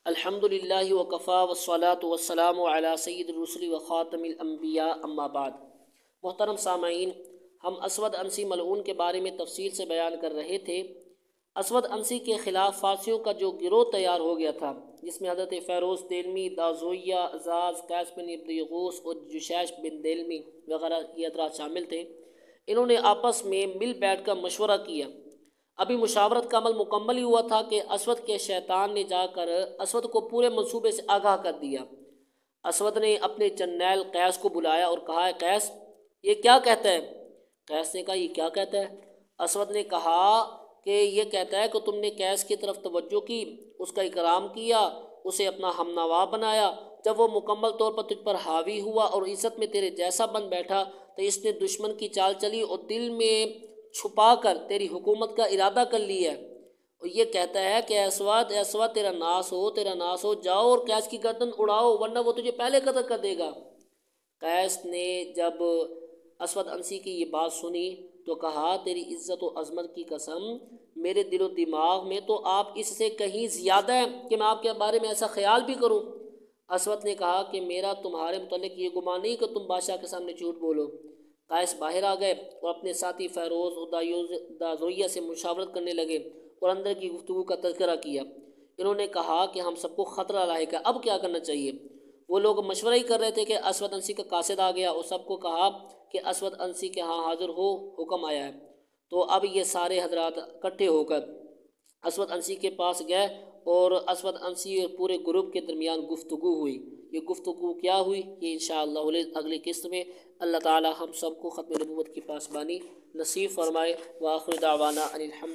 الحمدللہ وکفا والصلاة والسلام علی سید الرسل وخاتم الانبیاء اما بعد۔ محترم سامعین، ہم اسود عنسی ملعون کے بارے میں تفصیل سے بیان کر رہے تھے۔ اسود عنسی کے خلاف فارسیوں کا جو گروہ تیار ہو گیا تھا، جس میں حضرت فیروز دہلوی، دازویہ، عزاز، قیس بن ابن یغوث اور جشیش بن دہلوی وغیرہ یہ حضرات شامل تھے، انہوں نے آپس میں مل بیٹھ کر مشورہ کیا۔ ابھی مشاورت کا عمل مکمل ہی ہوا تھا کہ اسود کے شیطان نے جا کر اسود کو پورے منصوبے سے آگاہ کر دیا۔ اسود نے اپنے جرنیل قیس کو بلایا اور کہا، قیس یہ کیا کہتا ہے؟ قیس نے کہا، یہ کیا کہتا ہے؟ اسود نے کہا کہ یہ کہتا ہے کہ تم نے قیس کی طرف توجہ کی، اس کا اکرام کیا، اسے اپنا ہمنوا بنایا۔ جب وہ مکمل طور پر تجھ پر حاوی ہوا اور عزت میں تیرے جیسا بن بیٹھا تو اس نے دشمن کی چال چلی اور دل میں چھپا کر تیری حکومت کا ارادہ کر لیا ہے، اور یہ کہتا ہے کہ اے اسود تیرا ناس ہو، جاؤ اور قیس کی گردن اڑاؤ ورنہ وہ تجھے پہلے قتل کر دے گا۔ قیس نے جب اسود عنسی کی یہ بات سنی تو کہا، تیری عزت و عظمت کی قسم، میرے دل و دماغ میں تو آپ اس سے کہیں زیادہ ہیں کہ میں آپ کے بارے میں ایسا خیال بھی کروں۔ اسود نے کہا کہ میرا تمہارے متعلق یہ گمان نہیں کہ تم بادشاہ کے سامنے جھوٹ بولو۔ قیس باہر آ گئے اور اپنے ساتھی فیروز اور دازویہ سے مشاورت کرنے لگے اور اندر کی گفتگو کا تذکرہ کیا۔ انہوں نے کہا کہ ہم سب کو خطرہ لاحق ہے، اب کیا کرنا چاہیے؟ وہ لوگ مشورہ ہی کر رہے تھے کہ اسود عنسی کا قاصد آ گیا اور سب کو کہا کہ اسود عنسی کے ہاں حاضر ہو، حکم آیا ہے۔ تو اب یہ سارے حضرات اکٹھے ہو کر اسود عنسی کے پاس گئے اور اسود عنسی اور پورے گروپ کے درمیان گفتگو ہوئی۔ یہ گفتگو کیا ہوئی، یہ انشاءاللہ اگلی قسط میں اللہ تعالی ہم سب کو ختم نبوت کی پاسبانی نصیب فرمائے۔ وآخر دعوانا ان الحمد